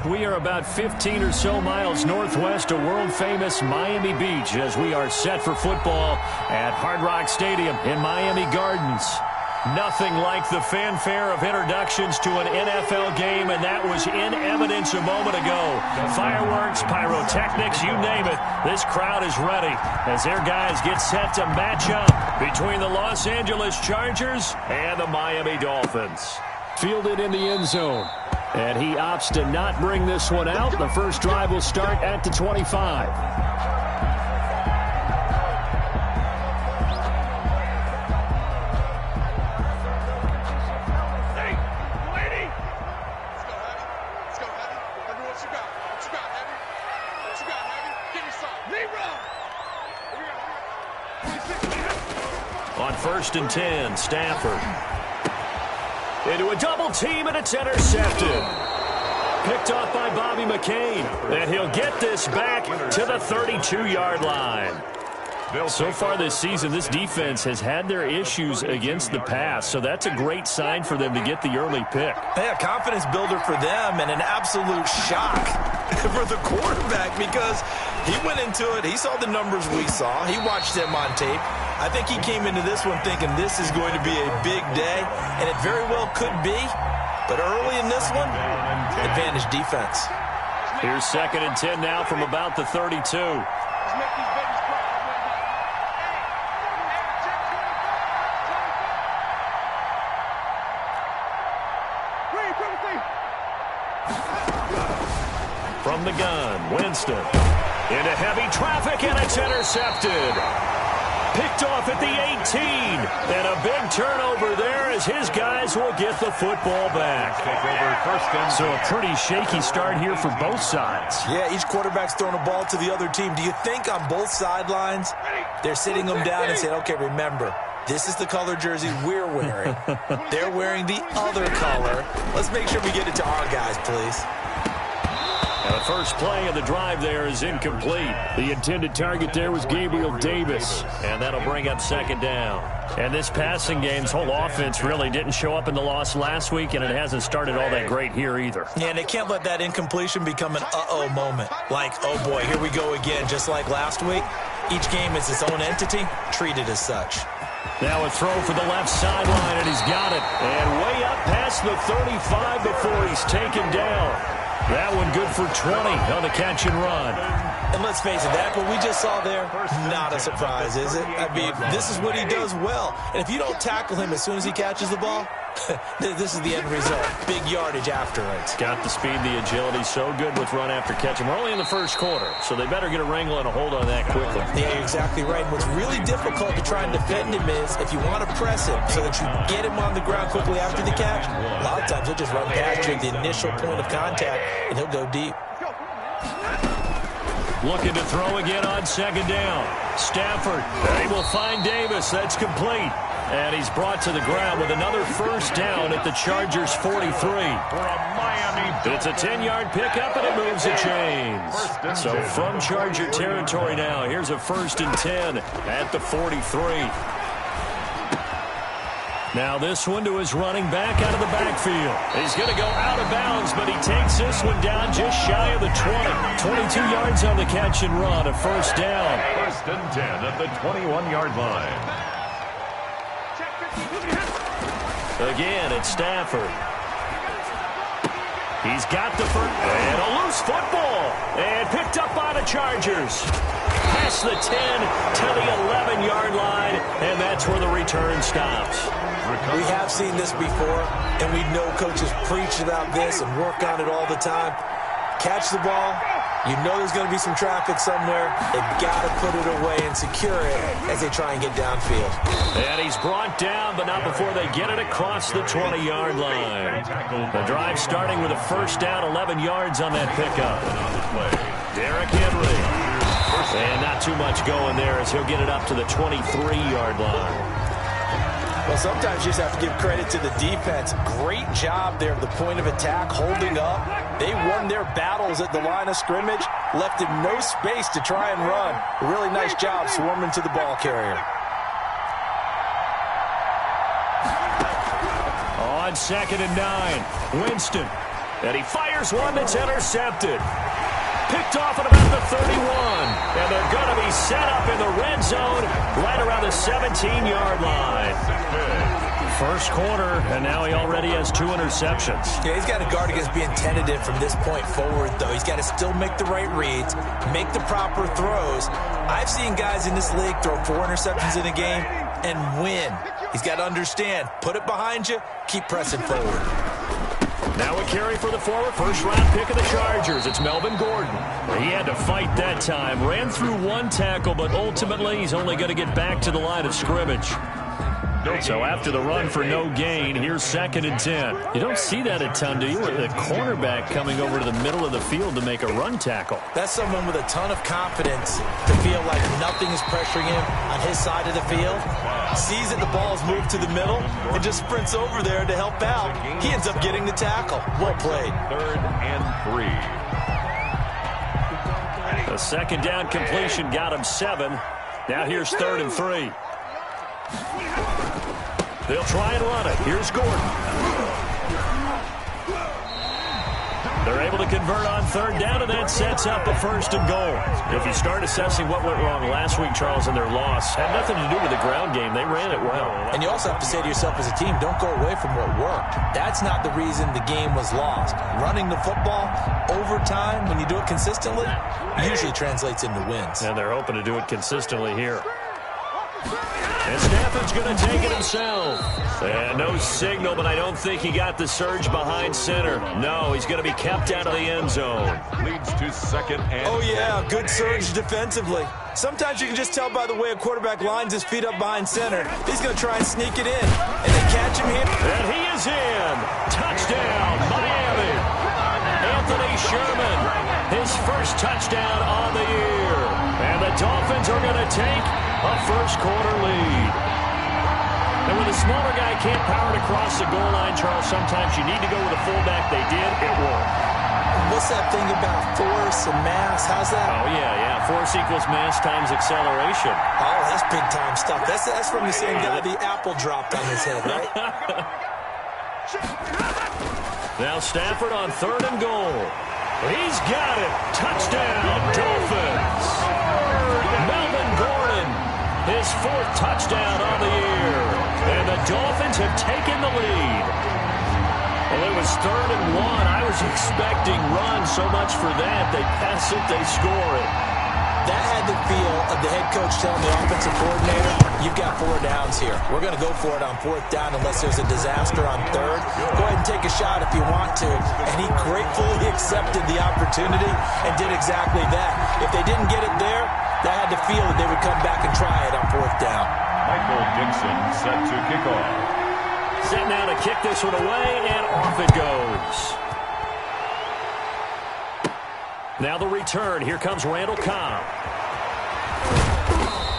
We are about 15 or so miles northwest of world-famous Miami Beach as we are set for football at Hard Rock Stadium in Miami Gardens. Nothing like the fanfare of introductions to an NFL game, and that was in evidence a moment ago. Fireworks, pyrotechnics, you name it. This crowd is ready as their guys get set to match up between the Los Angeles Chargers and the Miami Dolphins. Fielded in the end zone. And he opts to not bring this one out. The first drive will start at the 25. Hey, lady! Let's go, Heavy. Let me what you got. What you got, Heavy? What you got, Heavy? Give me some. On 1st and 10, Stafford. Into a double team, and it's intercepted. Picked off by Bobby McCain. And he'll get this back to the 32-yard line. So far this season, this defense has had their issues against the pass, so that's a great sign for them to get the early pick. Yeah, confidence builder for them and an absolute shock for the quarterback because he went into it. He saw the numbers we saw. He watched them on tape. I think he came into this one thinking this is going to be a big day, and it very well could be. But early in this one, advantage defense. Here's 2nd and 10 now from about the 32. From the gun, Winston. Into heavy traffic, and it's intercepted. Picked off at the 18. And a big turnover there as his guys will get the football back. So a pretty shaky start here for both sides. Yeah, each quarterback's throwing a ball to the other team. Do you think on both sidelines they're sitting them down and saying, okay, remember, this is the color jersey we're wearing. They're wearing the other color. Let's make sure we get it to our guys, please. And the first play of the drive there is incomplete. The intended target there was Gabriel Davis. And that'll bring up 2nd down. And this passing game's whole offense really didn't show up in the loss last week, and it hasn't started all that great here either. Yeah, and they can't let that incompletion become an uh-oh moment. Like, oh boy, here we go again, just like last week. Each game is its own entity, treated as such. Now a throw for the left sideline, and he's got it. And way up past the 35 before he's taken down. That one good for 20 on the catch and run. And let's face it, that what we just saw there, not a surprise, is it? I mean, this is what he does well. And if you don't tackle him as soon as he catches the ball, this is the end result. Big yardage after it. Got the speed, the agility, so good with run after catch. And we're only in the first quarter, so they better get a wrangle and a hold on that quickly. Yeah, you're exactly right. And what's really difficult to try and defend him is if you want to press him so that you get him on the ground quickly after the catch, a lot of times he'll just run past you at the initial point of contact, and he'll go deep. Looking to throw again on 2nd down. Stafford, they will find Davis. That's complete. And he's brought to the ground with another first down at the Chargers' 43. It's a 10-yard pickup, and it moves the chains. So from Charger territory now, here's a 1st and 10 at the 43. Now this one to his running back out of the backfield. He's going to go out of bounds, but he takes this one down just shy of the 20. 22 yards on the catch and run, a 1st down. 1st and 10 at the 21-yard line. Again, it's Stafford. He's got the first, and a loose football, and picked up by the Chargers. Past the 10 to the 11-yard line, and that's where the return stops. We have seen this before, and we know coaches preach about this and work on it all the time. Catch the ball. You know there's going to be some traffic somewhere. They've got to put it away and secure it as they try and get downfield. And he's brought down, but not before they get it across the 20-yard line. The drive starting with a 1st down, 11 yards on that pickup. Derrick Henry. And not too much going there as he'll get it up to the 23-yard line. Well, sometimes you just have to give credit to the defense. Great job there at the point of attack, holding up. They won their battles at the line of scrimmage, left him no space to try and run. A really nice job swarming to the ball carrier. On 2nd and 9, Winston. And he fires one that's intercepted. Picked off at about the 31. And they're going to be set up in the red zone right around the 17-yard line. First quarter, and now he already has 2 interceptions. Yeah, he's got to guard against being tentative from this point forward, though. He's got to still make the right reads, make the proper throws. I've seen guys in this league throw 4 interceptions in a game and win. He's got to understand, put it behind you, keep pressing forward. Now a carry for the former first-round pick of the Chargers. It's Melvin Gordon. He had to fight that time. Ran through 1 tackle, but ultimately he's only going to get back to the line of scrimmage. So after the run for no gain, here's 2nd and 10. You don't see that a ton, do you? With the cornerback coming over to the middle of the field to make a run tackle. That's someone with a ton of confidence to feel like nothing is pressuring him on his side of the field. Sees that the ball is moved to the middle and just sprints over there to help out. He ends up getting the tackle. Well played. 3rd and 3. The second down completion got him 7. Now here's 3rd and 3. They'll try and run it. Here's Gordon. They're able to convert on 3rd down, and that sets up a 1st and goal. If you start assessing what went wrong last week, Charles, in their loss, had nothing to do with the ground game. They ran it well. And you also have to say to yourself as a team, don't go away from what worked. That's not the reason the game was lost. Running the football over time, when you do it consistently, usually translates into wins. And they're hoping to do it consistently here. And Stafford's going to take it himself. And no signal, but I don't think he got the surge behind center. No, he's going to be kept out of the end zone. Leads to 2nd and 10. Oh, yeah, good surge defensively. Sometimes you can just tell by the way a quarterback lines his feet up behind center. He's going to try and sneak it in. And they catch him here. And he is in. Touchdown, Miami. Anthony Sherman, his first touchdown on the year. And the Dolphins are going to take a first-quarter lead. And when the smaller guy can't power it across the goal line, Charles, sometimes you need to go with a fullback. They did. It worked. What's that thing about force and mass? How's that? Oh, yeah. Force equals mass times acceleration. Oh, that's big-time stuff. That's from the same guy the apple dropped on his head, right? Now Stafford on 3rd and goal. He's got it. Touchdown, Dolphins. Melvin Gordon, his 4th touchdown on the year. And the Dolphins have taken the lead. Well, it was 3rd and 1. I was expecting run so much for that. They pass it, they score it. That had the feel of the head coach telling the offensive coordinator, you've got 4 downs here. We're going to go for it on 4th down unless there's a disaster on 3rd. Go ahead and take a shot if you want to. And he gratefully accepted the opportunity and did exactly that. If they didn't get it there, that had the feel that they would come back and try it on 4th down. Michael Dixon set to kick off. Set now to kick this one away, and off it goes. Now the return. Here comes Randall Cobb.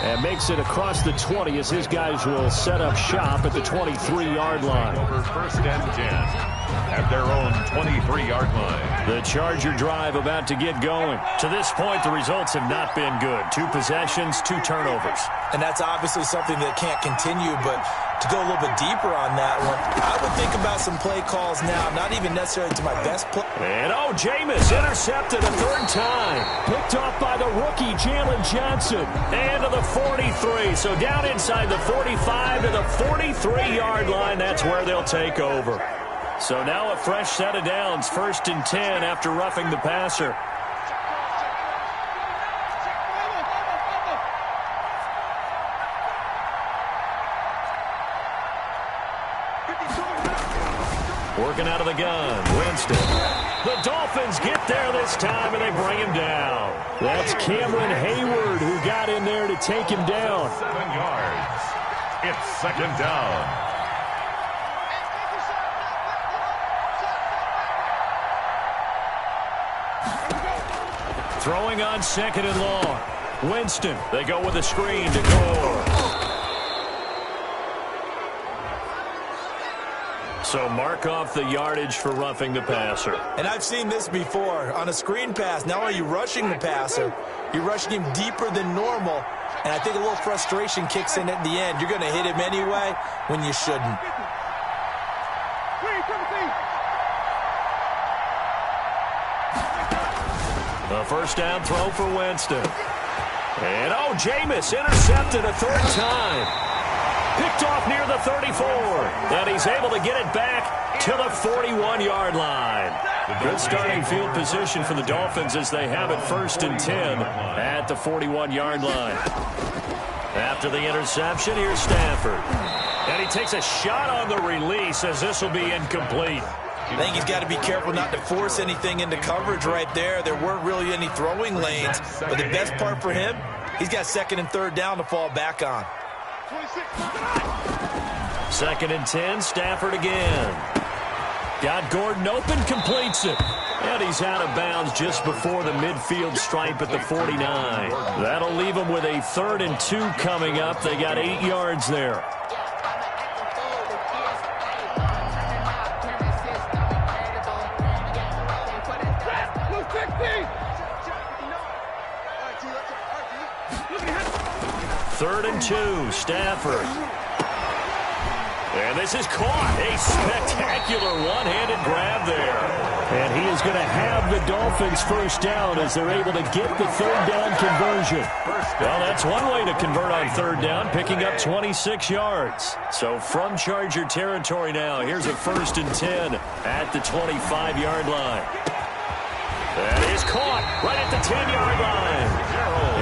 And makes it across the 20 as his guys will set up shop at the 23-yard line. Over 1st and 10 at their own 23-yard line. The Charger drive about to get going. To this point, the results have not been good. 2 possessions, 2 turnovers. And that's obviously something that can't continue, but to go a little bit deeper on that one, I would think about some play calls now, not even necessarily to my best play. And Jameis intercepted a 3rd time. Picked off by the rookie, Jalen Johnson. And to the 43. So down inside the 45 to the 43-yard line. That's where they'll take over. So now a fresh set of downs. 1st and 10 after roughing the passer. Working out of the gun, Winston. The Dolphins get there this time, and they bring him down. That's Cameron Hayward who got in there to take him down. 7 yards. It's 2nd down. Throwing on 2nd and long. Winston, they go with a screen to Gore. So mark off the yardage for roughing the passer. And I've seen this before. On a screen pass, not only are you rushing the passer, you're rushing him deeper than normal. And I think a little frustration kicks in at the end. You're going to hit him anyway when you shouldn't. A first down throw for Winston. And, oh, Jameis intercepted a third time. Picked off near the 34. And he's able to get it back to the 41-yard line. Good starting field position for the Dolphins as they have it 1st and 10 at the 41-yard line. After the interception, here's Stafford. And he takes a shot on the release as this will be incomplete. I think he's got to be careful not to force anything into coverage right there. There weren't really any throwing lanes. But the best part for him, he's got 2nd and 3rd down to fall back on. 2nd and 10, Stafford again. Got Gordon open, completes it. And he's out of bounds just before the midfield stripe at the 49. That'll leave him with a 3rd and 2 coming up. They got 8 yards there. Third and 2, Stafford. And this is caught. A spectacular one-handed grab there. And he is going to have the Dolphins first down as they're able to get the 3rd down conversion. Well, that's one way to convert on 3rd down, picking up 26 yards. So from Charger territory now, here's a 1st and 10 at the 25-yard line. That is caught right at the 10-yard line.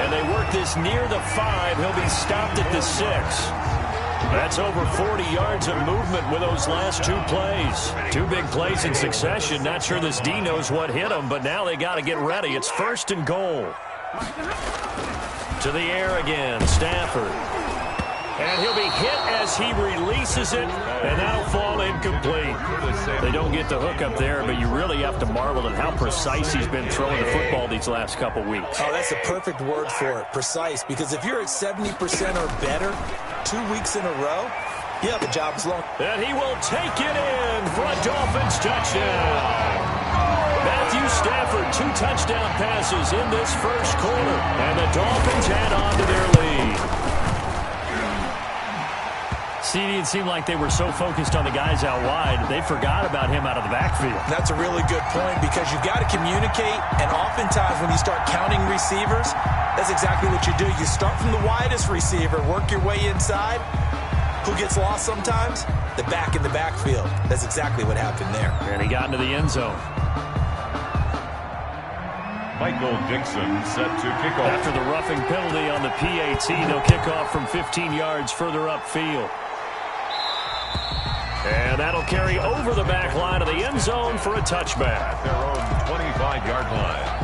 And they work this near the 5. He'll be stopped at the 6. That's over 40 yards of movement with those last 2 plays. 2 big plays in succession. Not sure this D knows what hit him, but now they got to get ready. It's 1st and goal. To the air again, Stafford. And he'll be hit as he releases it, and that'll fall incomplete. They don't get the hook up there, but you really have to marvel at how precise he's been throwing the football these last couple weeks. Oh, that's the perfect word for it, precise, because if you're at 70% or better 2 weeks in a row, yeah, the job's long. And he will take it in for a Dolphins touchdown. Matthew Stafford, 2 touchdown passes in this first quarter, and the Dolphins add on to their lead. CD, it seemed like they were so focused on the guys out wide, they forgot about him out of the backfield. That's a really good point because you've got to communicate, and oftentimes when you start counting receivers, that's exactly what you do. You start from the widest receiver, work your way inside. Who gets lost sometimes? The back in the backfield. That's exactly what happened there. And he got into the end zone. Michael Dixon set to kick off. After the roughing penalty on the PAT, they'll kick off from 15 yards further upfield. And that'll carry over the back line of the end zone for a touchback. At their own 25-yard line.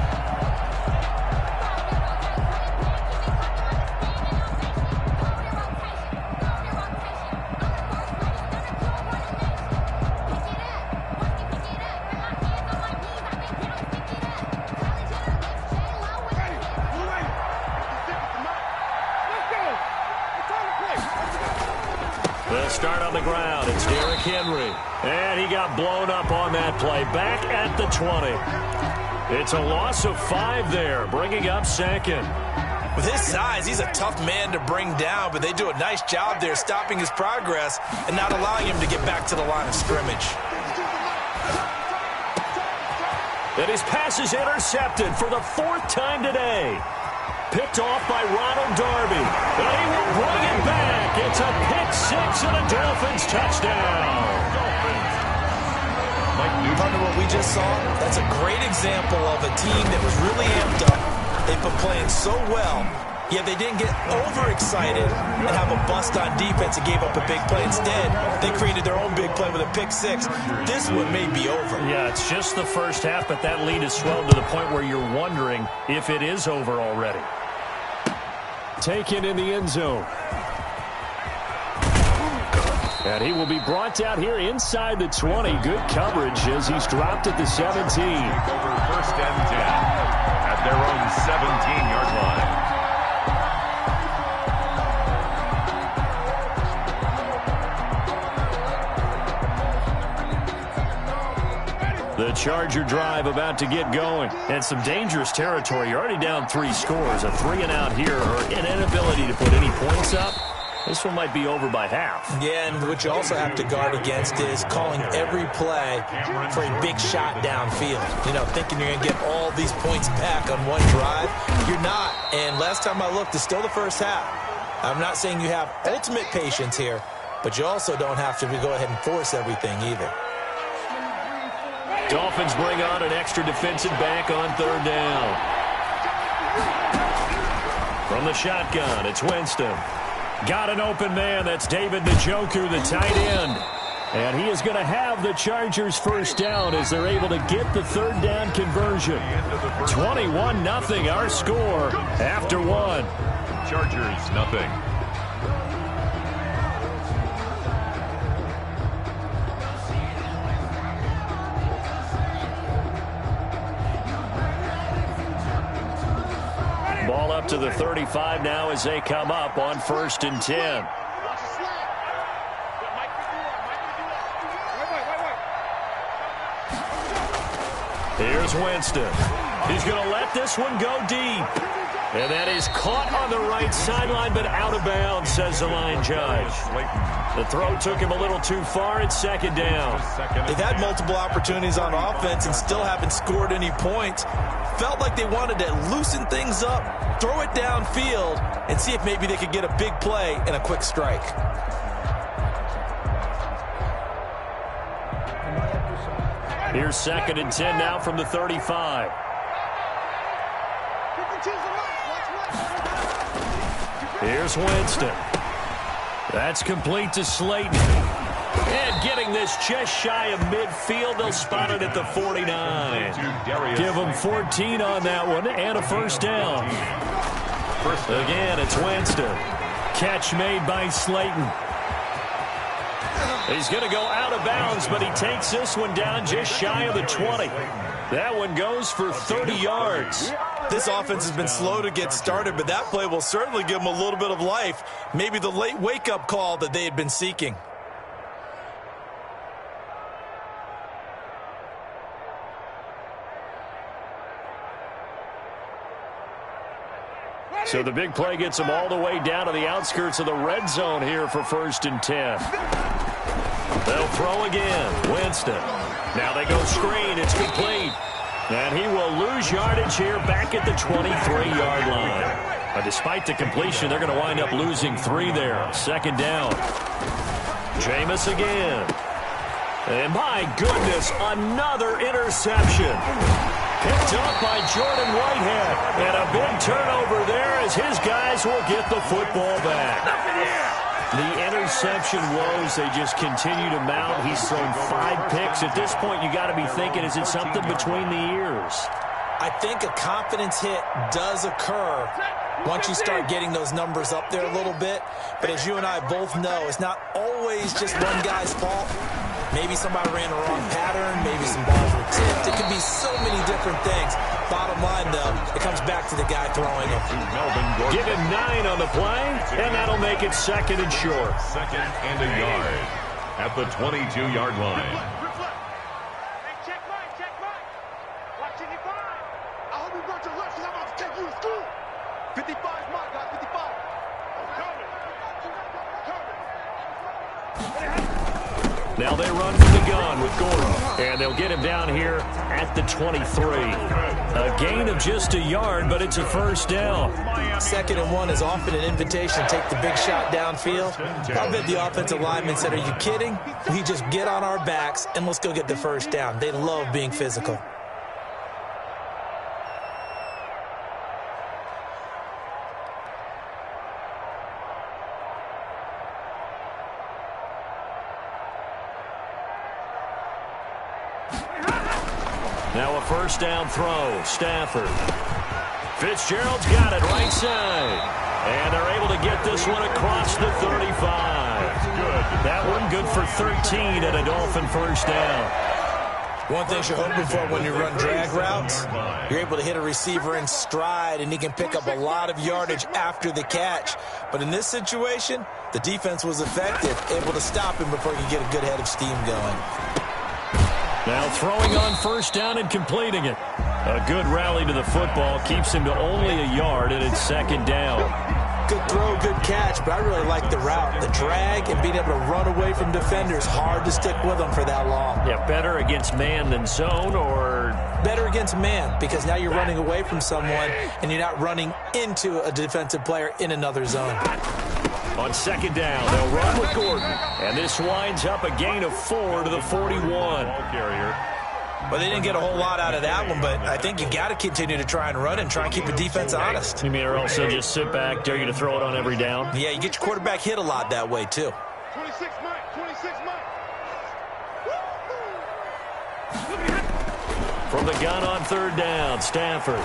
They'll start on the ground. It's Derrick Henry. And he got blown up on that play. Back at the 20. It's a loss of 5 there, bringing up 2nd. With his size, he's a tough man to bring down, but they do a nice job there stopping his progress and not allowing him to get back to the line of scrimmage. And his pass is intercepted for the 4th time today. Picked off by Ronald Darby. And he will bring it back. It's a pick-6 and a Dolphins touchdown. Partner, what we just saw, that's a great example of a team that was really amped up. They've been playing so well, yet they didn't get overexcited and have a bust on defense and gave up a big play. Instead, they created their own big play with a pick-6. This one may be over. Yeah, it's just the first half, but that lead has swelled to the point where you're wondering if it is over already. Taken in the end zone. And he will be brought down here inside the 20. Good coverage as he's dropped at the 17. Over 1st and 10 at their own 17-yard line. The Charger drive about to get going. And some dangerous territory. You're already down 3 scores. A 3-and-out here or an inability to put any points up. This one might be over by half. Yeah, and what you also have to guard against is calling every play for a big shot downfield. You know, thinking you're going to get all these points back on one drive. You're not. And last time I looked, it's still the first half. I'm not saying you have ultimate patience here, but you also don't have to go ahead and force everything either. Dolphins bring on an extra defensive back on 3rd down. From the shotgun, it's Winston. Got an open man. That's David Njoku, the tight end. And he is going to have the Chargers first down as they're able to get the 3rd down conversion. 21-0 our score after 1. Chargers, nothing. Ball up to the 35 now as they come up on 1st and 10. Here's Winston. He's going to let this one go deep. And that is caught on the right sideline, but out of bounds, says the line judge. The throw took him a little too far. It's 2nd down. They've had multiple opportunities on offense and still haven't scored any points. Felt like they wanted to loosen things up, throw it downfield, and see if maybe they could get a big play and a quick strike. Here's 2nd and 10 now from the 35. Here's Winston. That's complete to Slayton. And getting this just shy of midfield, they'll spot it at the 49. Give them 14 on that one and a first down. Again, it's Winston. Catch made by Slayton. He's going to go out of bounds, but he takes this one down just shy of the 20. That one goes for 30 yards. This offense has been slow to get started, but that play will certainly give them a little bit of life. Maybe the late wake-up call that they had been seeking. So the big play gets them all the way down to the outskirts of the red zone here for 1st and 10. They'll throw again. Winston. Now they go screen. It's complete. And he will lose yardage here back at the 23-yard line. But despite the completion, they're going to wind up losing 3 there. 2nd down. Jameis again. And my goodness, another interception. Picked up by Jordan Whitehead. And a big turnover there as his guys will get the football back. The interception woes, they just continue to mount. He's thrown 5 picks. At this point, you got to be thinking, is it something between the ears? I think a confidence hit does occur once you start getting those numbers up there a little bit. But as you and I both know, it's not always just one guy's fault. Maybe somebody ran the wrong pattern. Maybe some balls were tipped. It could be so many different things. Bottom line, though, it comes back to the guy throwing them. Give him 9 on the play, and that'll make it 2nd and short. 2nd and a yard at the 22-yard line. Hey, check mine. Watch it, I hope you brought your lunch, because I'm about to take you to school. 55 is mine, guys, 55. Now they run from the gun with Gordon, and they'll get him down here at the 23. A gain of just a yard, but it's a first down. 2nd and 1 is often an invitation. Take the big shot downfield. I bet the offensive lineman said, are you kidding? We just get on our backs, and let's go get the first down. They love being physical. Now a first down throw. Stafford. Fitzgerald's got it right side. And they're able to get this one across the 35. That one good for 13 and a Dolphin first down. One thing you're hoping for when you run drag routes, you're able to hit a receiver in stride, and he can pick up a lot of yardage after the catch. But in this situation, the defense was effective, able to stop him before he could get a good head of steam going. Now throwing on first down and completing it. A good rally to the football keeps him to only a yard, and it's 2nd down. good throw, good catch, but I really like the route. The drag and being able to run away from defenders, hard to stick with them for that long. Yeah, better against man than zone, or better against man, because now you're running away from someone and you're not running into a defensive player in another zone. On second down, they'll run with Gordon. And this winds up a gain of 4 to the 41. Well, they didn't get a whole lot out of that one, but I think you got to continue to try and run and try and keep the defense honest. You mean or also just sit back, dare you to throw it on every down? Yeah, you get your quarterback hit a lot that way, too. 26 Mike, 26 Mike. From the gun on third down, Stafford.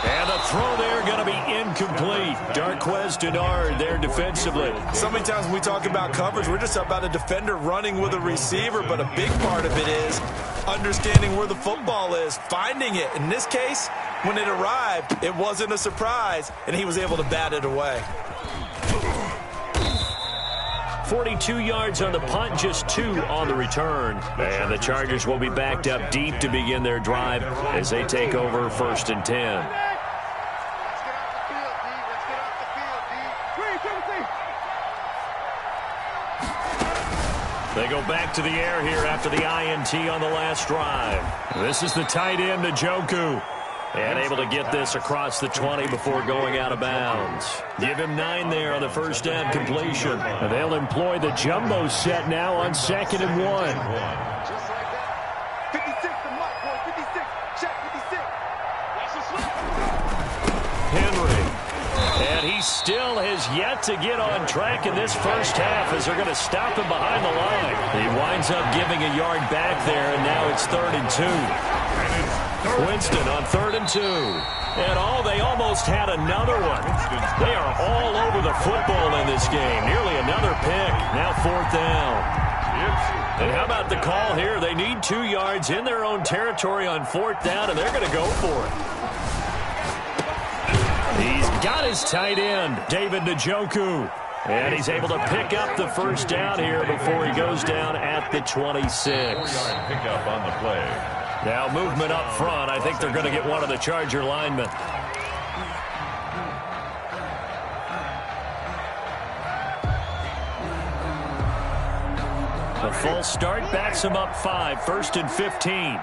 And the throw there going to be incomplete. Darquez Denard there defensively. So many times when we talk about coverage, we're just about a defender running with a receiver, but a big part of it is understanding where the football is, finding it. In this case, when it arrived, it wasn't a surprise, and he was able to bat it away. 42 yards on the punt, just 2 on the return. And the Chargers will be backed up deep to begin their drive as they take over 1st and 10. They go back to the air here after the INT on the last drive. This is the tight end, Njoku. And able to get this across the 20 before going out of bounds. Give him 9 there on the first down completion. And they'll employ the jumbo set now on 2nd and 1. Just like that. 56 to Mike, boy. 56. Check 56. Watch the slip. Henry. And he still has yet to get on track in this first half as they're going to stop him behind the line. He winds up giving a yard back there, and now it's 3rd and 2. Winston on 3rd and 2. And they almost had another one. They are all over the football in this game. Nearly another pick. Now 4th down. And how about the call here? They need 2 yards in their own territory on 4th down, and they're going to go for it. He's got his tight end, David Njoku. And he's able to pick up the first down here before he goes down at the 26. Pick up on the play. Now movement up front. I think they're going to get one of the Charger linemen. The false start backs him up 5. 1st and 15.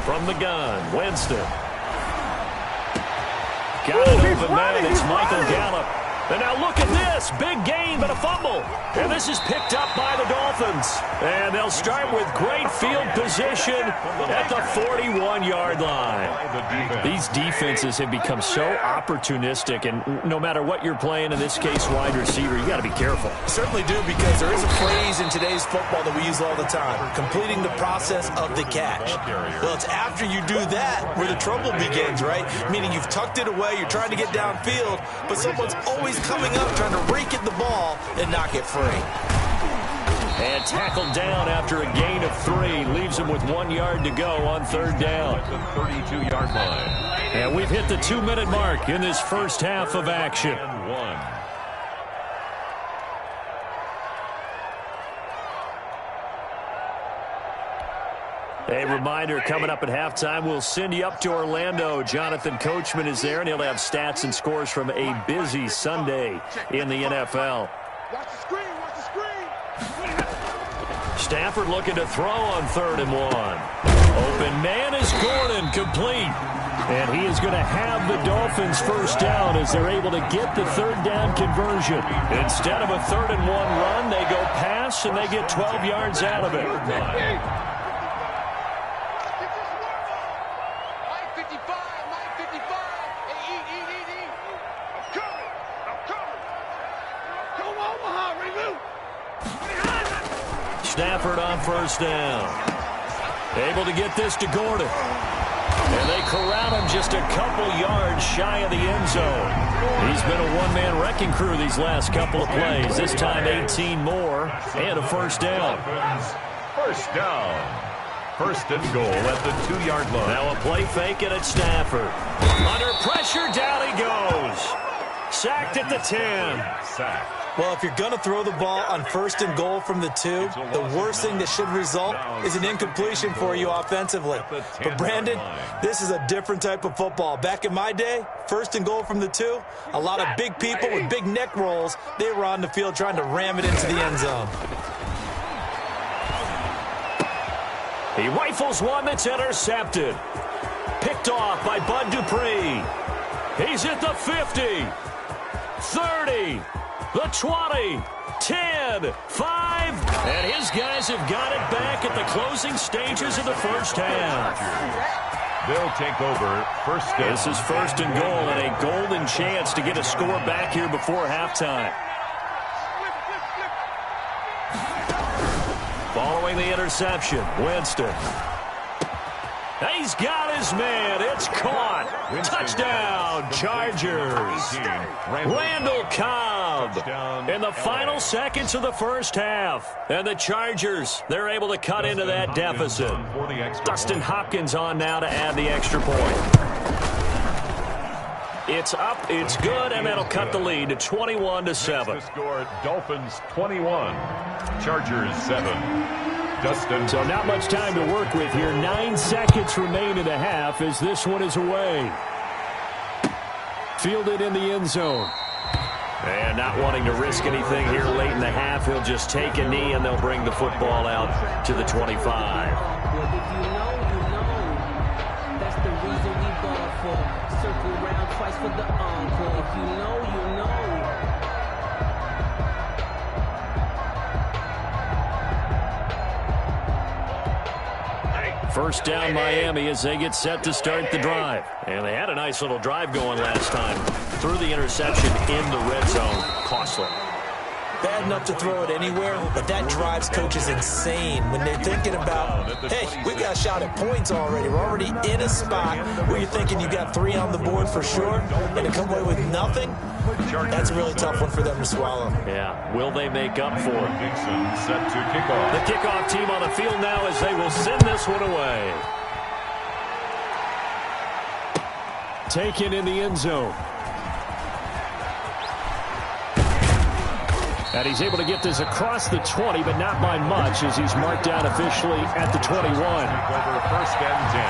From the gun, Winston. Got it open, man. It's Michael Gallup. And now look at this. Big gain, but a fumble. And this is picked up by the Dolphins. And they'll start with great field position at the 41-yard line. These defenses have become so opportunistic, and no matter what you're playing, in this case wide receiver, you got to be careful. Certainly do, because there is a phrase in today's football that we use all the time, completing the process of the catch. Well, it's after you do that where the trouble begins, right? Meaning you've tucked it away, you're trying to get downfield, but someone's always coming up trying to rake at the ball and knock it free. And tackled down after a gain of 3. Leaves him with 1 yard to go on 3rd down. The 32-yard line. And we've hit the 2-minute mark in this first half of action. And 1. A reminder, coming up at halftime, we'll send you up to Orlando. Jonathan Coachman is there, and he'll have stats and scores from a busy Sunday in the NFL. Watch the screen, watch the screen. Stafford looking to throw on 3rd and 1. Open man is Gordon, complete. And he is going to have the Dolphins first down as they're able to get the 3rd down conversion. Instead of a 3rd and 1 run, they go pass, and they get 12 yards out of it. Stafford on 1st down. Able to get this to Gordon. And they corral him just a couple yards shy of the end zone. He's been a one-man wrecking crew these last couple of plays. This time 18 more and a first down. First down. 1st and goal at the 2-yard line. Now a play fake and it's Stafford. Under pressure, down he goes. Sacked at the 10. Sacked. Well, if you're going to throw the ball on 1st and goal from the 2, the worst thing that should result is an incompletion for you offensively. But, Brandon, this is a different type of football. Back in my day, 1st and goal from the 2, a lot of big people with big neck rolls, they were on the field trying to ram it into the end zone. He rifles one that's intercepted. Picked off by Bud Dupree. He's at the 50, 30, the 20, 10, 5, and his guys have got it back at the closing stages of the first half. They'll take over first down. This is 1st and goal and a golden chance to get a score back here before halftime. Following the interception, Winston. He's got his man. It's caught. Touchdown, Chargers. Randall Cobb in the final seconds of the first half. And the Chargers, they're able to cut into that deficit. Dustin Hopkins on now to add the extra point. It's up, it's good, and that'll cut the lead to 21-7. Score, Dolphins 21, Chargers 7. Dustin. So not much time to work with here. 9 seconds remain in the half as this one is away. Fielded in the end zone. And not wanting to risk anything here late in the half, he'll just take a knee and they'll bring the football out to the 25. Well, if you know, you know. That's the reason we ball for. Circle round twice for the encore. If you know, you know. First down Miami as they get set to start the drive. And they had a nice little drive going last time. Threw the interception in the red zone. Costly. Bad enough to throw it anywhere, but that drives coaches insane when they're thinking about, hey, we got a shot at points already. We're already in a spot where you're thinking you got 3 on the board for sure, and to come away with nothing, that's a really tough one for them to swallow. Yeah, will they make up for it? Dixon set to kick off. The kickoff team on the field now as they will send this one away. Taken in the end zone. And he's able to get this across the 20, but not by much as he's marked down officially at the 21. Take over 1st and 10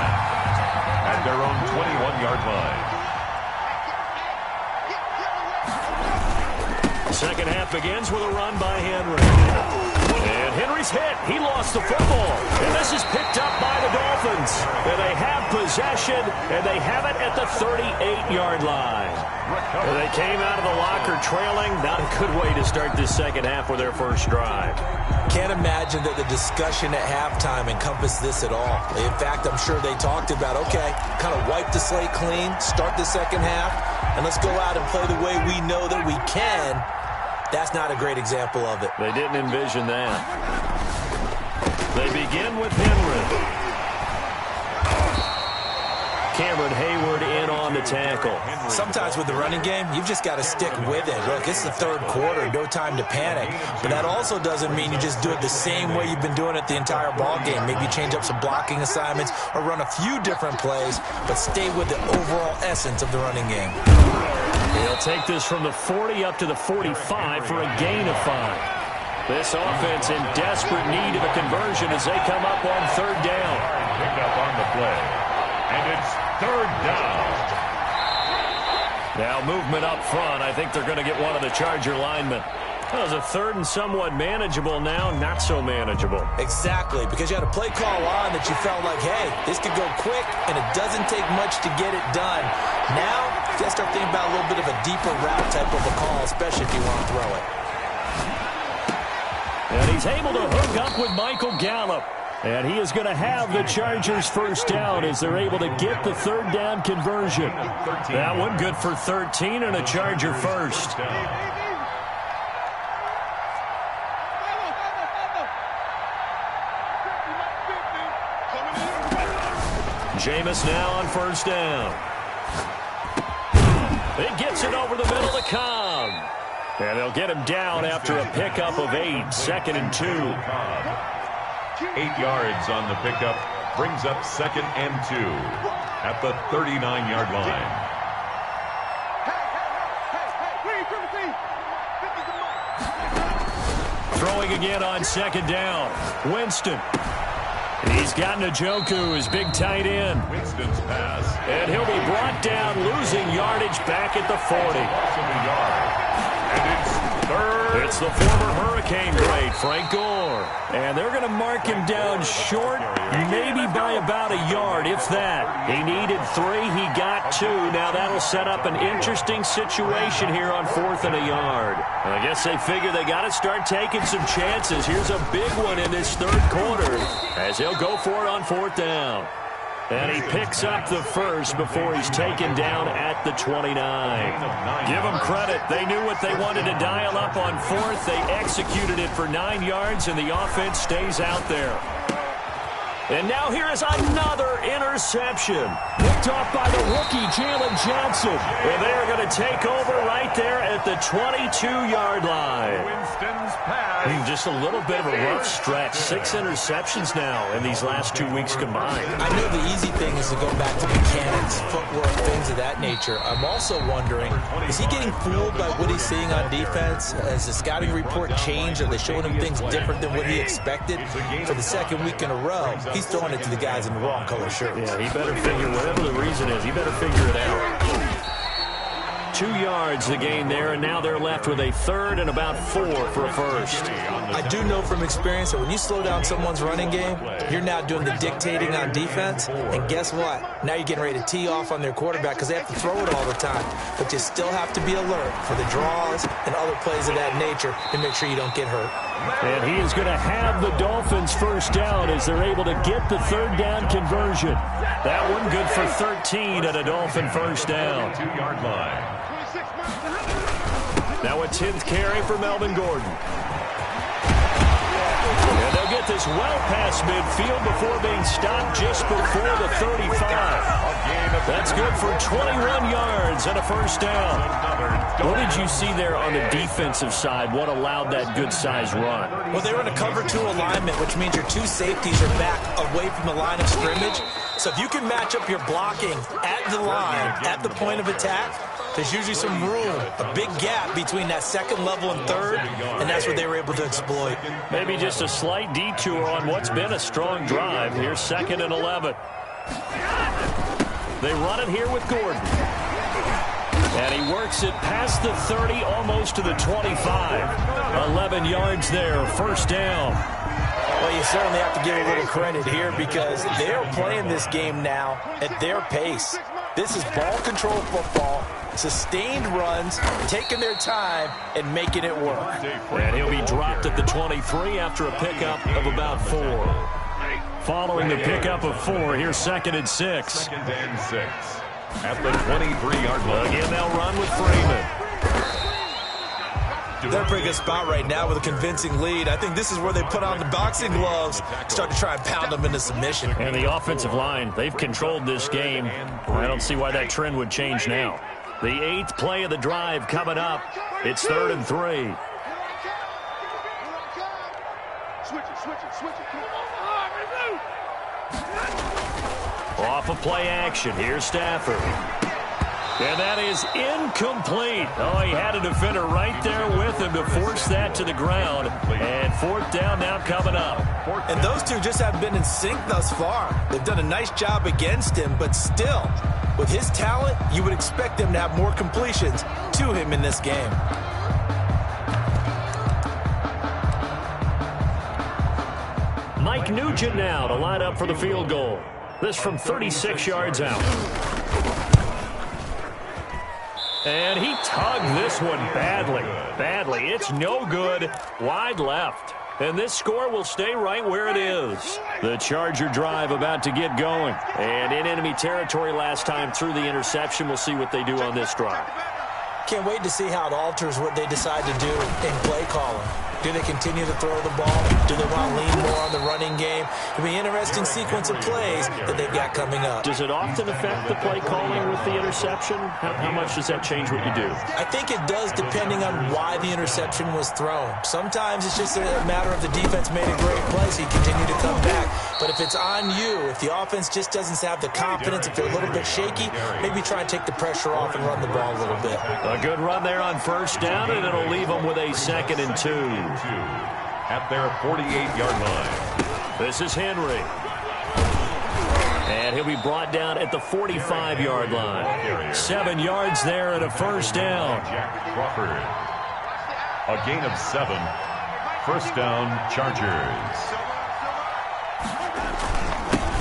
at their own 21-yard line. Second half begins with a run by Henry. And Henry's hit. He lost the football. And this is picked up by the Dolphins. And they have possession, and they have it at the 38-yard line. And they came out of the locker trailing. Not a good way to start this second half with their first drive. Can't imagine that the discussion at halftime encompassed this at all. In fact, I'm sure they talked about, okay, kind of wipe the slate clean, start the second half, and let's go out and play the way we know that we can. That's not a great example of it. They didn't envision that. They begin with Henry. Cameron Hayward in on the tackle. Sometimes with the running game, you've just got to stick with it. Look, it's the third quarter, no time to panic. But that also doesn't mean you just do it the same way you've been doing it the entire ball game. Maybe change up some blocking assignments or run a few different plays, but stay with the overall essence of the running game. He'll take this from the 40 up to the 45 for a gain of 5. This offense in desperate need of a conversion as they come up on 3rd down. Pick up on the play. And it's 3rd down. Now movement up front. I think they're going to get one of the Charger linemen. That was a 3rd and somewhat manageable now, not so manageable. Exactly, because you had a play call on that you felt like, hey, this could go quick, and it doesn't take much to get it done. Now, you got to start thinking about a little bit of a deeper route type of a call, especially if you want to throw it. And he's able to hook up with Michael Gallup. And he is going to have the Chargers first down as they're able to get the 3rd down conversion. That one good for 13 and a Charger first. Jameis now on 1st down. He gets it over the middle to Cobb. And they'll get him down after a pickup of 8, 2nd and 2. 8 yards on the pickup, brings up 2nd and 2 at the 39-yard line. going again on second down. Winston. He's got Njoku, his big tight end. Winston's pass. And he'll be brought down, losing yardage back at the 40. And it's third. It's the former Hurricane great, Frank Gore. And they're going to mark him down short, maybe by about a yard, if that. He needed 3, he got 2. Now that'll set up an interesting situation here on 4th and a yard. And I guess they figure they got to start taking some chances. Here's a big one in this 3rd quarter as he'll go for it on 4th down. And he picks up the first before he's taken down at the 29. Give them credit. They knew what they wanted to dial up on 4th. They executed it for 9 yards, and the offense stays out there. And now here is another interception. Picked off by the rookie, Jalen Johnson. And they're going to take over right there at the 22-yard line. Winston's pass. Just a little bit of a rough stretch. 6 interceptions now in these last 2 weeks combined. I know the easy thing is to go back to mechanics, footwork, things of that nature. I'm also wondering, is he getting fooled by what he's seeing on defense? Has the scouting report changed? Are they showing him things different than what he expected? For the 2nd week in a row, he's throwing it to the guys in the wrong color shirts. Yeah, he better figure, whatever the reason is, he better figure it out. 2 yards the gain there, and now they're left with a 3rd and about 4 for a first. I do know from experience that when you slow down someone's running game, you're now doing the dictating on defense, and guess what? Now you're getting ready to tee off on their quarterback because they have to throw it all the time. But you still have to be alert for the draws and other plays of that nature to make sure you don't get hurt. And he is going to have the Dolphins first down as they're able to get the 3rd down conversion. That one good for 13 at a Dolphin first down. 2-yard line. Now a 10th carry for Melvin Gordon. And they'll get this well past midfield before being stopped just before the 35. That's good for 21 yards and a first down. What did you see there on the defensive side? What allowed that good-sized run? Well, they were in a cover 2 alignment, which means your 2 safeties are back away from the line of scrimmage. So if you can match up your blocking at the line, at the point of attack, there's usually some room, a big gap between that 2nd level and 3rd, and that's what they were able to exploit. Maybe just a slight detour on what's been a strong drive. Here's 2nd and 11. They run it here with Gordon. And he works it past the 30, almost to the 25. 11 yards there, first down. Well, you certainly have to give a little credit here because they are playing this game now at their pace. This is ball control football, sustained runs, taking their time, and making it work. And he'll be dropped at the 23 after a pickup of about 4. Following the pickup of 4, here's 2nd and 6. 2nd and 6. At the 23-yard line. Again, they'll run with Freeman. They're in a pretty good spot right now with a convincing lead. I think this is where they put on the boxing gloves, start to try and pound them into submission. And the offensive line, they've controlled this game. I don't see why that trend would change now. The 8th play of the drive coming up. It's 3rd and 3. Off of play action. Here's Stafford. And that is incomplete. Oh, he had a defender right there with him to force that to the ground. And 4th down now coming up. And those two just haven't been in sync thus far. They've done a nice job against him, but still, with his talent, you would expect them to have more completions to him in this game. Mike Nugent now to line up for the field goal. This from 36 yards out. And he tugged this one badly. It's no good. Wide left. And this score will stay right where it is. The Charger drive about to get going. And in enemy territory last time through the interception. We'll see what they do on this drive. Can't wait to see how it alters what they decide to do in play calling. Do they continue to throw the ball? Do they want to lean more on the running game? It'll be an interesting sequence of plays that they've got coming up. Does it often affect the play calling with the interception? How much does that change what you do? I think it does depending on why the interception was thrown. Sometimes it's just a matter of the defense made a great play, so you continue to come back. But if it's on you, if the offense just doesn't have the confidence, if they're a little bit shaky, maybe try and take the pressure off and run the ball a little bit. A good run there on first down, and it'll leave them with a 2nd and 2. at their 48-yard line. This is Henry. And he'll be brought down at the 45-yard line. 7 yards there and a first down. Jack Crawford. A gain of 7. First down, Chargers.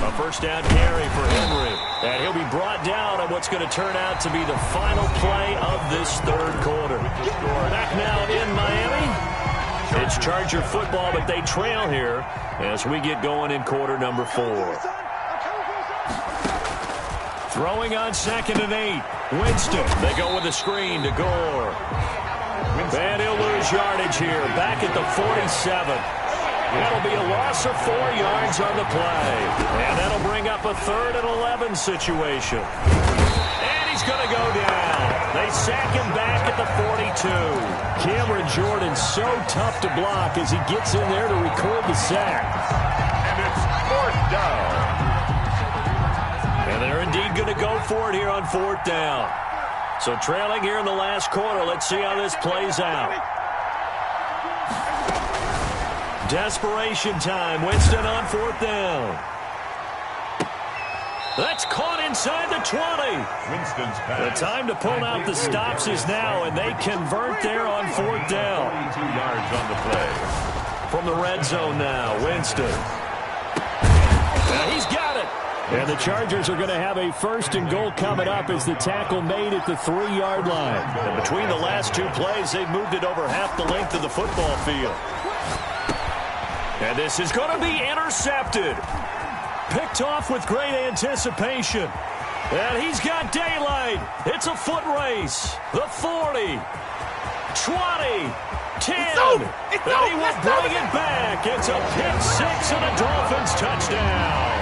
A first down carry for Henry. And he'll be brought down on what's going to turn out to be the final play of this third quarter. Back now in Miami. It's Charger football, but they trail here as we get going in quarter number 4. Throwing on 2nd and 8. Winston. They go with a screen to Gore. And he'll lose yardage here. Back at the 47. That'll be a loss of 4 yards on the play. And that'll bring up a 3rd and 11 situation. And he's going to go down. They sack him back at the 42. Cameron Jordan so tough to block as he gets in there to record the sack. And it's 4th down. And they're indeed going to go for it here on 4th down. So trailing here in the last quarter. Let's see how this plays out. Desperation time. Winston on 4th down. That's caught inside the 20. Winston's pass. The time to pull out the stops is now, and they convert there on 4th down. 22 yards on the play. From the red zone now, Winston. Now he's got it. And the Chargers are going to have a 1st and goal coming up as the tackle made at the 3-yard line. And between the last 2 plays, they've moved it over half the length of the football field. And this is going to be intercepted. Picked off with great anticipation. And he's got daylight. It's a foot race. The 40. 20. 10. And he will bring it back. It's a pick-6 and a Dolphins touchdown.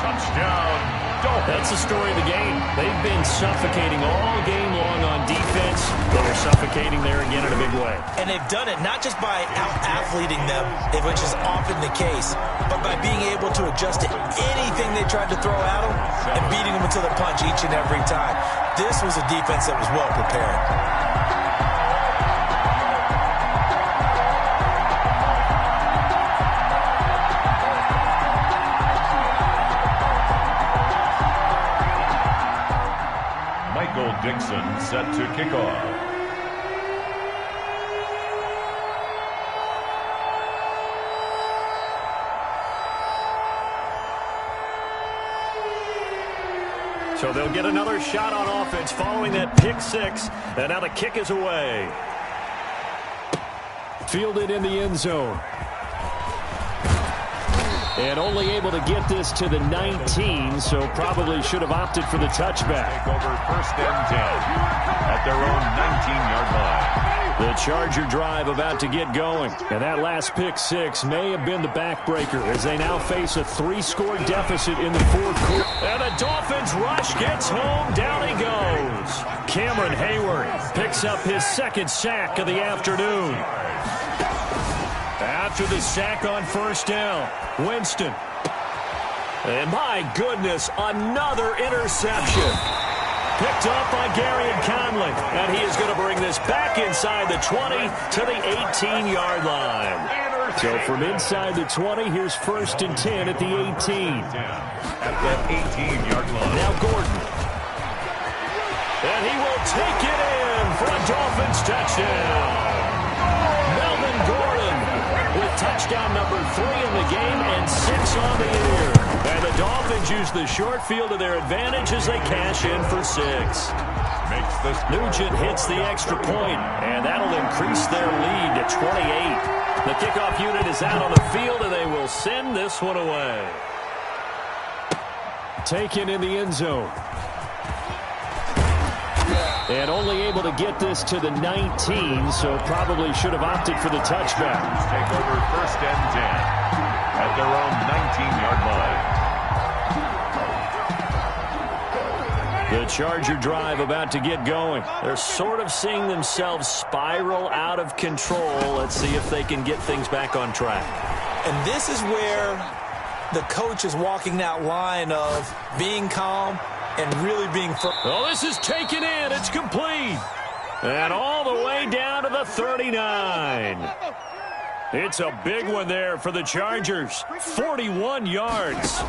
Touchdown, Dolphins. That's the story of the game. They've been suffocating all game long on defense, but they're suffocating there again in a big way. And they've done it not just by out-athleting them, which is often the case, but by being able to adjust to anything they tried to throw at them and beating them to the punch each and every time. This was a defense that was well prepared. Dixon set to kick off. So they'll get another shot on offense following that pick-6, and now the kick is away. Fielded in the end zone. And only able to get this to the 19, so probably should have opted for the touchback. Take over 1st and 10 at their own 19-yard line. The Charger drive about to get going. And that last pick-6 may have been the backbreaker as they now face a 3-score deficit in the 4th quarter. And the Dolphins rush gets home. Down he goes. Cameron Hayward picks up his 2nd sack of the afternoon. After the sack on 1st down, Winston. And my goodness, another interception. Picked off by Gary and Conley. And he is going to bring this back inside the 20 to the 18-yard line. So from inside the 20, here's 1st and 10 at the 18. At the 18-yard line. Now Gordon. And he will take it in for a Dolphins touchdown. Melvin Gordon with touchdown number 3 in the game and 6 on the year. And the Dolphins use the short field to their advantage as they cash in for 6. Makes this Nugent hits the extra point, and that'll increase their lead to 28. The kickoff unit is out on the field, and they will send this one away. Taken in the end zone. And only able to get this to the 19, so probably should have opted for the touchback. Take over 1st and 10 at their own 19-yard line. The Charger drive about to get going. They're sort of seeing themselves spiral out of control. Let's see if they can get things back on track. And this is where the coach is walking that line of being calm and really being firm. Oh, this is taken in. It's complete. And all the way down to the 39. It's a big one there for the Chargers. 41 yards.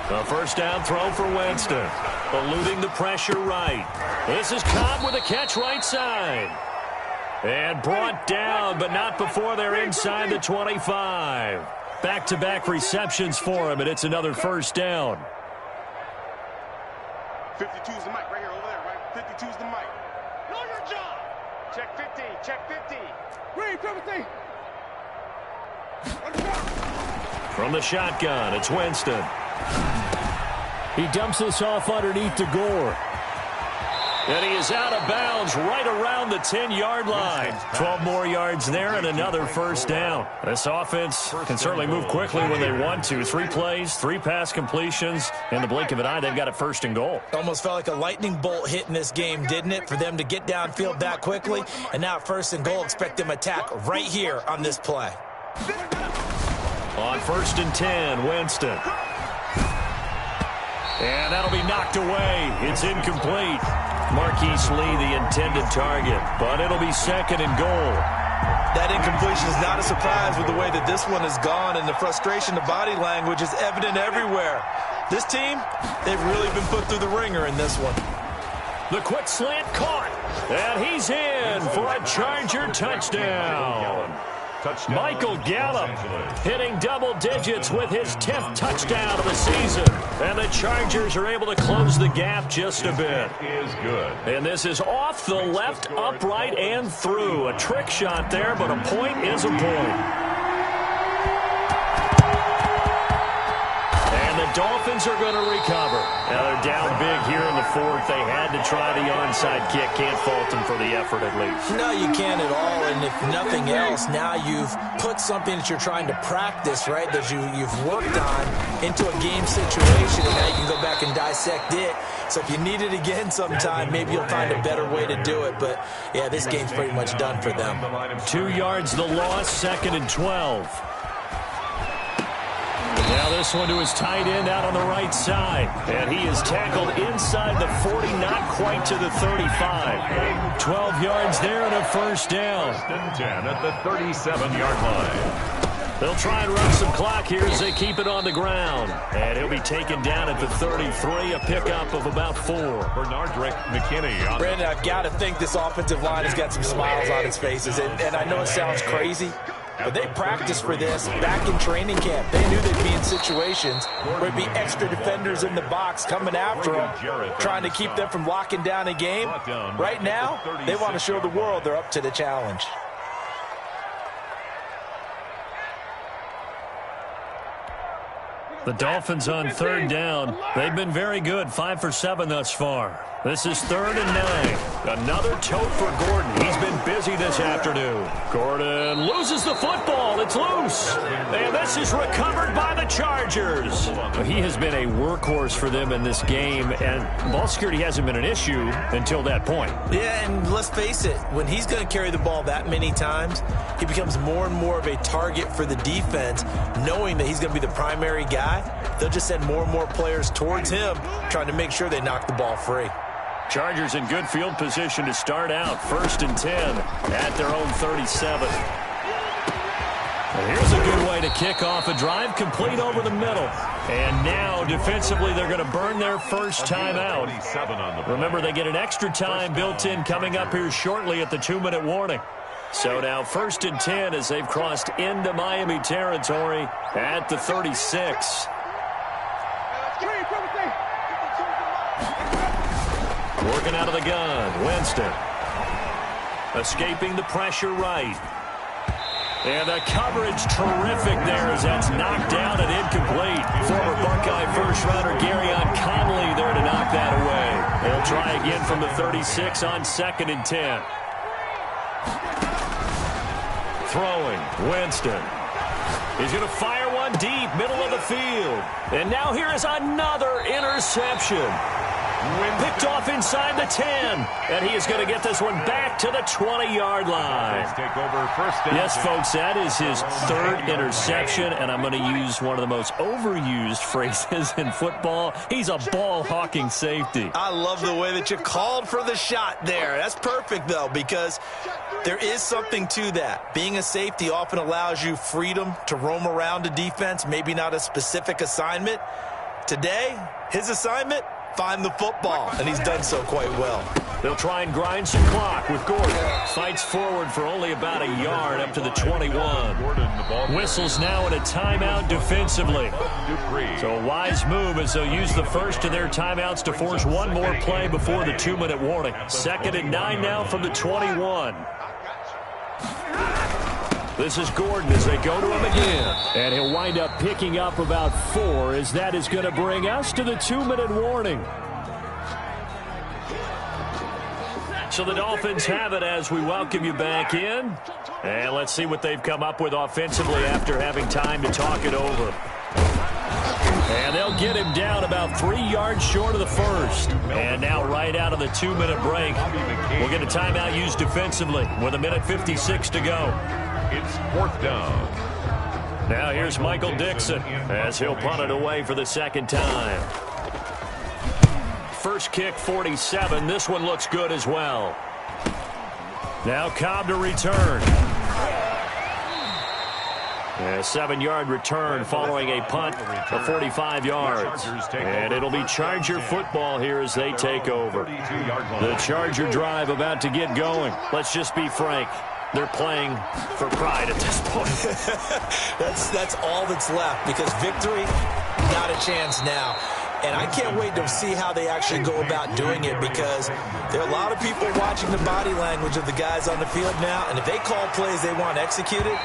A first down throw for Winston. Eluding the pressure right. This is Cobb with a catch right side. And brought down, but not before they're inside the 25. Back-to-back receptions for him, and it's another first down. 52's the mic right here, over there, right? 52's the mic. Know your job. Check 50, check 50. Read 50. From the shotgun, it's Winston. He dumps this off underneath to Gore. And he is out of bounds right around the 10-yard line. 12 more yards there and another first down. This offense can certainly move quickly when they want to. 3 plays, 3 pass completions. In the blink of an eye, they've got it first and goal. Almost felt like a lightning bolt hit in this game, didn't it? For them to get downfield that quickly. And now first and goal, expect them to attack right here on this play. On 1st and 10, Winston. And that'll be knocked away. It's incomplete. Marquise Lee, the intended target, but it'll be 2nd and goal. That incompletion is not a surprise with the way that this one has gone, and the frustration, the body language is evident everywhere. This team, they've really been put through the ringer in this one. The quick slant caught, and he's in for a Charger touchdown. Michael Gallup hitting double digits with his 10th touchdown of the season. And the Chargers are able to close the gap just a bit. And this is off the left, upright, and through. A trick shot there, but a point is a point. Dolphins are going to recover. Now they're down big here in the 4th. They had to try the onside kick. Can't fault them for the effort at least. No, you can't at all. And if nothing else, now you've put something that you're trying to practice, right, that you've worked on into a game situation, and now you can go back and dissect it. So if you need it again sometime, maybe you'll find a better way to do it. But, yeah, this game's pretty much done for them. 2 yards the loss, 2nd and 12. Now this one to his tight end out on the right side. And he is tackled inside the 40, not quite to the 35. 12 yards there and a first down. 10 at the 37-yard line. They'll try and run some clock here as they keep it on the ground. And he'll be taken down at the 33, a pickup of about 4. Bernardrick McKinney. Brandon, I've got to think this offensive line has got some smiles on its faces. And I know it sounds crazy, but they practiced for this back in training camp. They knew they'd be in situations where there'd be extra defenders in the box coming after them, trying to keep them from locking down a game. Right now, they want to show the world they're up to the challenge. The Dolphins on 3rd down. They've been very good, 5 for 7 thus far. This is 3rd and 9. Another tote for Gordon. He's been busy this afternoon. Gordon loses the football. It's loose. And this is recovered by the Chargers. He has been a workhorse for them in this game, and ball security hasn't been an issue until that point. Yeah, and let's face it, when he's going to carry the ball that many times, he becomes more and more of a target for the defense, knowing that he's going to be the primary guy. They'll just send more and more players towards him, trying to make sure they knock the ball free. Chargers in good field position to start out. 1st and 10 at their own 37. And here's a good way to kick off a drive, complete over the middle. And now, defensively, they're going to burn their first time out. Remember, they get an extra time built in coming up here shortly at the 2-minute warning. So now 1st and 10 as they've crossed into Miami territory at the 36. Working out of the gun, Winston. Escaping the pressure right. And the coverage terrific there as that's knocked down and incomplete. Former Buckeye first-rounder Garyon Conley there to knock that away. They'll try again from the 36 on 2nd and 10. Throwing, Winston. He's going to fire one deep, middle of the field. And now here is another interception. Picked off inside the 10. And he is going to get this one back to the 20-yard line. Yes, folks, that is his third interception, and I'm going to use one of the most overused phrases in football. He's a ball-hawking safety. I love the way that you called for the shot there. That's perfect, though, because there is something to that. Being a safety often allows you freedom to roam around a defense, maybe not a specific assignment. Today, his assignment, find the football, and he's done so quite well. They'll try and grind some clock with Gordon. Fights forward for only about a yard up to the 21. Whistles now in a timeout defensively. So a wise move as they'll use the first of their timeouts to force one more play before the 2-minute warning. 2nd and 9 now from the 21. This is Gordon as they go to him again. And he'll wind up picking up about 4 as that is going to bring us to the 2-minute warning. So the Dolphins have it as we welcome you back in. And let's see what they've come up with offensively after having time to talk it over. And they'll get him down about 3 yards short of the first. And now right out of the 2-minute break, we'll get a timeout used defensively with 1:56 to go. It's 4th down. Now here's Michael Dixon as he'll punt it away for the second time. First kick, 47. This one looks good as well. Now Cobb to return. A 7-yard return following a punt of 45 yards. And it'll be Charger football here as they take over. The Charger drive about to get going. Let's just be frank. They're playing for pride at this point. That's all that's left, because victory, not a chance now. And I can't wait to see how they actually go about doing it, because there are a lot of people watching the body language of the guys on the field now, and if they call plays they want executed,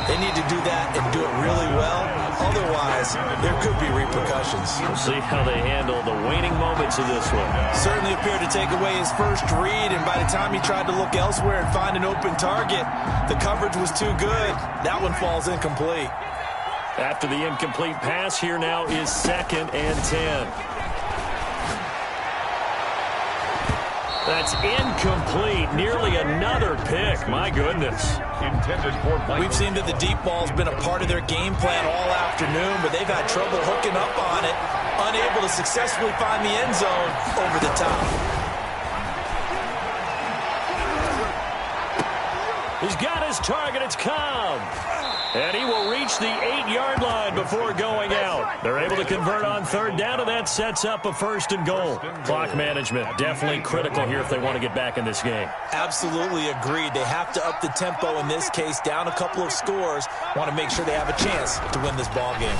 they need to do that and do it really well. Otherwise, there could be repercussions. We'll see how they handle the waning moments of this one. Certainly appeared to take away his first read, and by the time he tried to look elsewhere and find an open target, the coverage was too good. That one falls incomplete. After the incomplete pass, here now is 2nd and 10. That's incomplete. Nearly another pick. My goodness. We've seen that the deep ball's been a part of their game plan all afternoon, but they've had trouble hooking up on it, unable to successfully find the end zone over the top. He's got his target. It's Cobb. And he will reach the 8-yard line before going out. They're able to convert on 3rd down, and that sets up a 1st and goal. Clock management definitely critical here if they want to get back in this game. Absolutely agreed. They have to up the tempo in this case, down a couple of scores. Want to make sure they have a chance to win this ball game.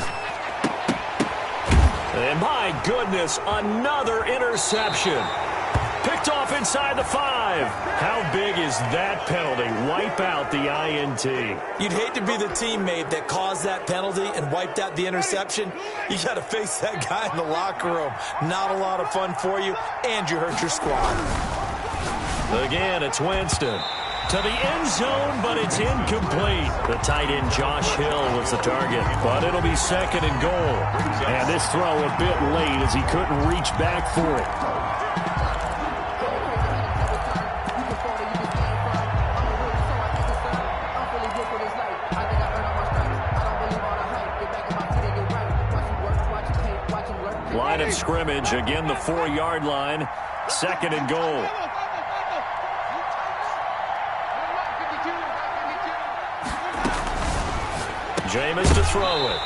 And my goodness, another interception. Picked off inside the 5. How big is that penalty? Wipe out the INT. You'd hate to be the teammate that caused that penalty and wiped out the interception. You got to face that guy in the locker room. Not a lot of fun for you, and you hurt your squad. Again, it's Winston. To the end zone, but it's incomplete. The tight end Josh Hill was the target, but it'll be 2nd and goal. And this throw a bit late as he couldn't reach back for it. Line of scrimmage, again the 4-yard line, 2nd and goal. Jameis to throw it.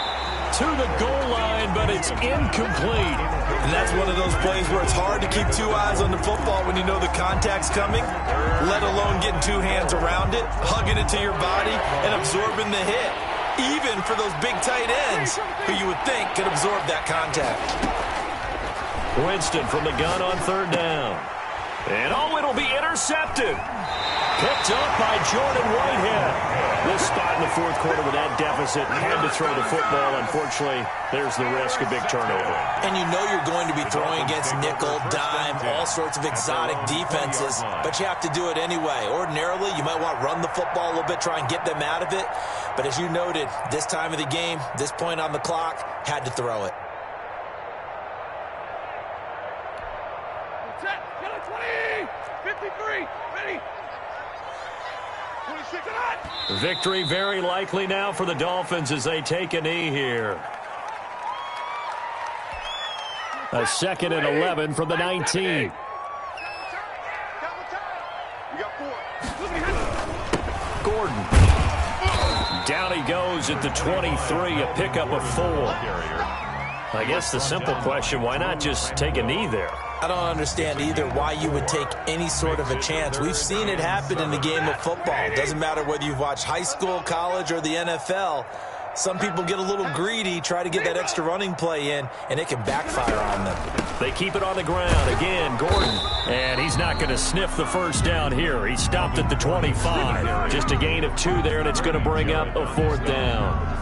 To the goal line, but it's incomplete. And that's one of those plays where it's hard to keep 2 eyes on the football when you know the contact's coming, let alone getting 2 hands around it, hugging it to your body, and absorbing the hit. Even for those big tight ends who you would think could absorb that contact. Winston from the gun on 3rd down. And it'll be intercepted. Picked up by Jordan Whitehead. This spot in the 4th quarter with that deficit, had to throw the football. Unfortunately, there's the risk of big turnover. And you know you're going to be throwing against nickel, dime, all sorts of exotic defenses, but you have to do it anyway. Ordinarily, you might want to run the football a little bit, try and get them out of it. But as you noted, this time of the game, this point on the clock, had to throw it. Victory very likely now for the Dolphins as they take a knee here. A 2nd and 11 from the 19. Gordon. Down he goes at the 23, a pickup of 4. I guess the simple question, why not just take a knee there? I don't understand either why you would take any sort of a chance. We've seen it happen in the game of football. It doesn't matter whether you've watched high school, college, or the NFL. Some people get a little greedy, try to get that extra running play in, and it can backfire on them. They keep it on the ground. Again, Gordon. And he's not going to sniff the first down here. He stopped at the 25. Just a gain of 2 there, and it's going to bring up a 4th down.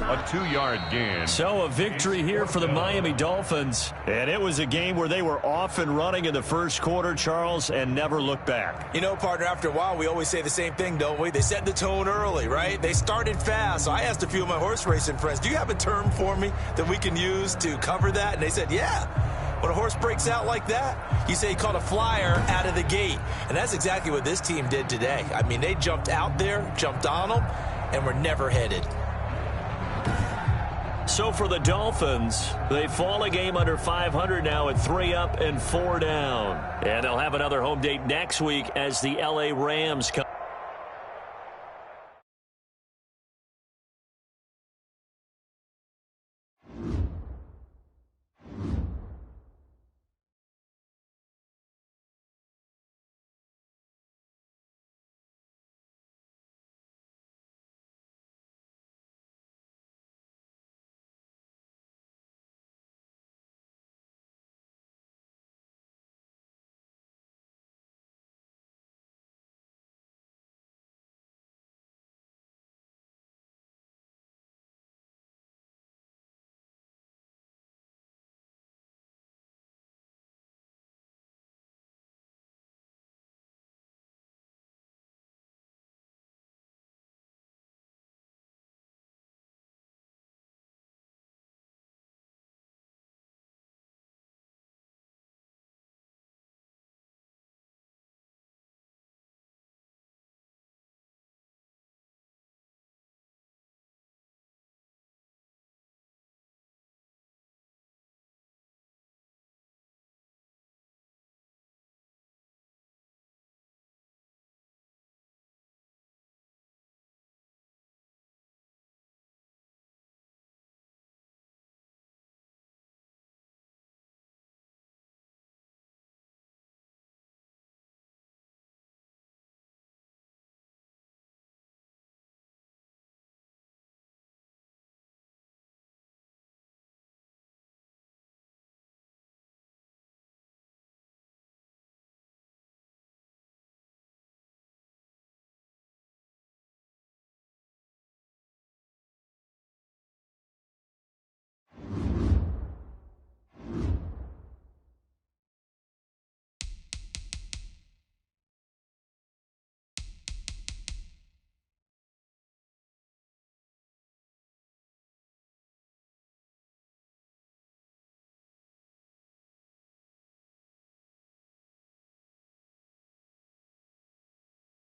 A 2-yard gain. So a victory here for the Miami Dolphins. And it was a game where they were off and running in the first quarter, Charles, and never looked back. You know, partner, after a while, we always say the same thing, don't we? They set the tone early, right? They started fast. So I asked a few of my horse racing friends, do you have a term for me that we can use to cover that? And they said, yeah. When a horse breaks out like that, you say he caught a flyer out of the gate. And that's exactly what this team did today. I mean, they jumped out there, jumped on them, and were never headed. So for the Dolphins, they fall a game under 500 now at 3 up and 4 down. And they'll have another home date next week as the LA Rams come.